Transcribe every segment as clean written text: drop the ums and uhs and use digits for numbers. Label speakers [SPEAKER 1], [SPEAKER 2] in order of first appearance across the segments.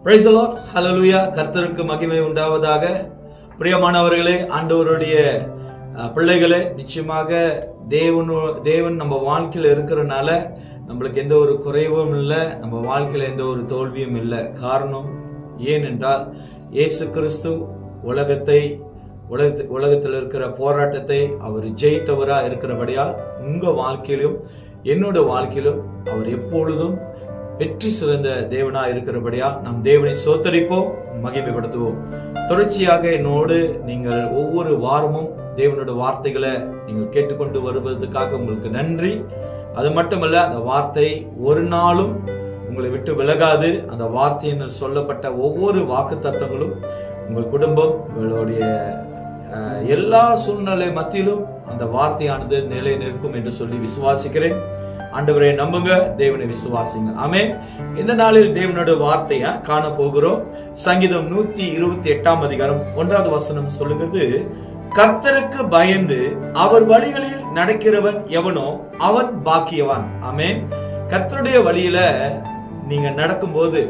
[SPEAKER 1] Praise the Lord. Hallelujah. கர்த்தருக்கு மகிமை உண்டாவதாக. பிரியமானவர்களே, ஆண்டவருடைய பிள்ளைகளே, நிச்சயமாக தேவன் நம்ம வாழ்க்கையில இருக்கிறனால நம்மளுக்கு எந்த ஒரு குறைவும் இல்லை, நம்ம வாழ்க்கையில எந்த ஒரு தோல்வியும் இல்லை. காரணம் ஏனென்றால் இயேசு கிறிஸ்து உலகத்தில் இருக்கிற போராட்டத்தை அவர் ஜெயித்தவரா இருக்கிறபடியால் உங்க வாழ்க்கையிலும் என்னோட வாழ்க்கையிலும் அவர் எப்பொழுதும் வெற்றி சிறந்த தேவனா இருக்கிறபடியா நம் தேவனை சோத்தரிப்போம், மகிமைப்படுத்துவோம். தொடர்ச்சியாக என்னோடு நீங்கள் ஒவ்வொரு வாரமும் தேவனோட வார்த்தைகளை நீங்கள் கேட்டுக்கொண்டு வருவதற்காக உங்களுக்கு நன்றி. அது மட்டுமல்ல, அந்த வார்த்தை ஒரு நாளும் உங்களை விட்டு விலகாது. அந்த வார்த்தையில் சொல்லப்பட்ட ஒவ்வொரு வாக்கு தத்தங்களும் உங்கள் குடும்பம், உங்களுடைய எல்லா சூழ்நிலை மத்தியிலும் அந்த வார்த்தையானது நிலை நிற்கும் என்று சொல்லி விசுவாசிக்கிறேன். ஆண்டவரை நம்புங்க, தேவனை விசுவாசிங்க. ஆமென். இந்த நாளில் தேவனோட வார்த்தையா காண போகிறோம். சங்கீதம் 128 அதிகாரம் 1வது வசனம் சொல்லுகிறது, கர்த்தருக்கு பயந்து அவர் வழிகளில் நடக்கிறவன் எவனோ அவன் பாக்கியவான். ஆமென். கர்த்தருடைய வழியில நீங்க நடக்கும்போது,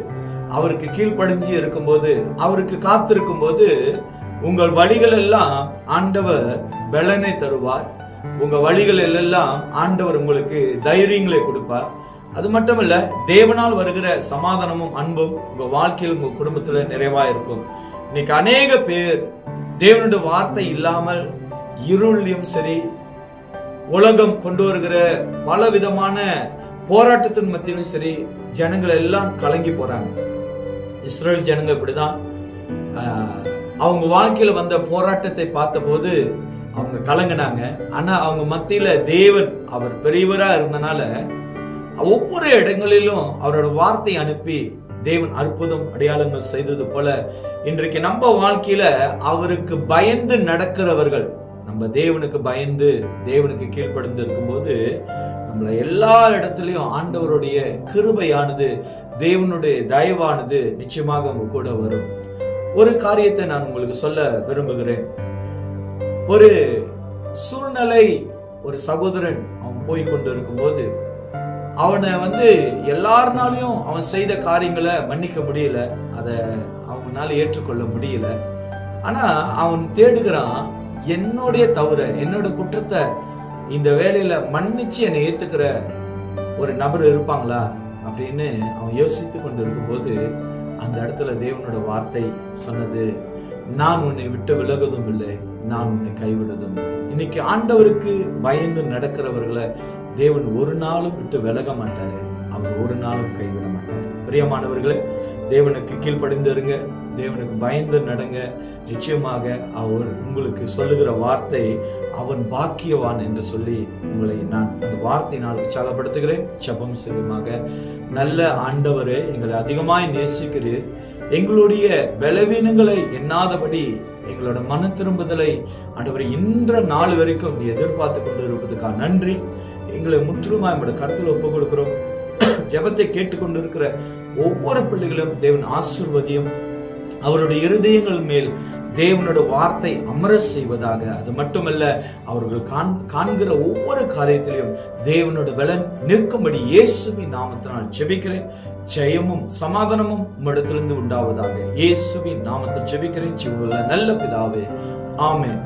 [SPEAKER 1] அவருக்கு கீழ்ப்படிஞ்சு இருக்கும்போது, அவருக்கு காத்திருக்கும் போது உங்கள் வழிகள் எல்லாம் ஆண்டவர் பலனை தருவார். உங்க வழிகள் எல்லாம் ஆண்டவர் உங்களுக்கு தைரியங்களை கொடுப்பார். அது மட்டுமல்ல, தேவனால் வருகிற சமாதானமும் அன்பும் உங்க வாழ்க்கையில் உங்க குடும்பத்துல நிறைவா இருக்கும். இன்னைக்கு அநேக பேர் தேவனுடைய வார்த்தை இல்லாமல் இருளிலும் சரி, உலகம் கொண்டு வருகிற பல விதமான போராட்டத்தின் மத்தியிலும் சரி, ஜனங்கள் எல்லாம் கலங்கி போறாங்க. இஸ்ரேல் ஜனங்க இப்படிதான். அவங்க வாழ்க்கையில வந்த போராட்டத்தை பார்த்த போது அவங்க கலங்கினாங்க. ஆனா அவங்க மத்தியில தேவன் அவர் பெரியவரா இருந்தனால ஒவ்வொரு இடங்களிலும் அவரோட வார்த்தை அனுப்பி தேவன் அற்புதம் அடையாளங்கள் செய்தது போல இன்றைக்கு நம்ம வாழ்க்கையில அவருக்கு பயந்து நடக்கிறவர்கள், நம்ம தேவனுக்கு பயந்து தேவனுக்கு கீழ்ப்படிந்து இருக்கும்போது நம்மள எல்லா இடத்துலயும் ஆண்டவருடைய கிருபையானது, தேவனுடைய தயவானது நிச்சயமாக உங்க கூட வரும். ஒரு காரியத்தை நான் உங்களுக்கு சொல்ல விரும்புகிறேன். ஒரு சூழ்நிலை, ஒரு சகோதரன் அவன் போய் கொண்டு இருக்கும்போது அவனை எல்லாருனாலையும் அவன் செய்த காரியங்களை மன்னிக்க முடியல, அதை அவனால ஏற்றுக்கொள்ள முடியல. ஆனா அவன் தேடுகிறான், என்னுடைய தவற, என்னோட குற்றத்தை இந்த வேலையில மன்னிச்சு என்னை ஏத்துக்கிற ஒரு நபர் இருப்பாங்களா அப்படின்னு அவன் யோசித்து கொண்டு இருக்கும்போது அந்த இடத்துல தேவனோட வார்த்தை சொன்னது, நான் உன்னை விட்டு விலகுவதும் இல்லை, நான் உன்னை கைவிடுவதும். இன்னைக்கு ஆண்டவருக்கு பயந்து நடக்கிறவர்களை தேவன் ஒரு நாளும் விட்டு விலக மாட்டாரு, அவர் ஒரு நாளும் கைவிட மாட்டாரு. பிரியமானவர்களே, தேவனுக்கு கீழ்ப்படிந்து இருங்க, தேவனுக்கு பயந்து நடங்க. நிச்சயமாக அவர் உங்களுக்கு சொல்லுகிற வார்த்தை, அவன் பாக்கியவான் என்று சொல்லி உங்களை நான் அந்த வார்த்தையினால் உற்சாகப்படுத்துகிறேன். ஜெபம் செய்யுமாக. நல்ல ஆண்டவரே, எங்களை அதிகமாய் நேசிக்கிறீர். எங்களுடைய பலவீனங்களை எண்ணாதபடி எங்களோட மன திரும்புதலை ஆண்டவரை இன்ற நாள் வரைக்கும் நீ எதிர்பார்த்து கொண்டு இருப்பதுக்காக நன்றி. எங்களை முற்றிலுமா நம்முடைய கருத்தில் ஒப்புக் கொடுக்கிறோம். ஜெபத்தை கேட்டுக்கொண்டு இருக்கிற ஒவ்வொரு பிள்ளைகளும் தேவன் ஆசீர்வதியும், அவருடைய இருதயங்கள் மேல் தேவனோட வார்த்தை அமர செய்வதாக. அது மட்டுமல்ல, அவர்கள் காண்கிற ஒவ்வொரு காரியத்திலையும் தேவனோட பலன் நிற்கும்படி இயேசுவின் நாமத்தினால் ஜெபிக்கிறேன். ஜெயமும் சமாதானமும் உம்மிடத்திலிருந்து உண்டாவதாக. இயேசுவின் நாமத்தில் ஜெபிக்கிறேன், ஜீவனுள்ள நல்ல பிதாவே. ஆமென்.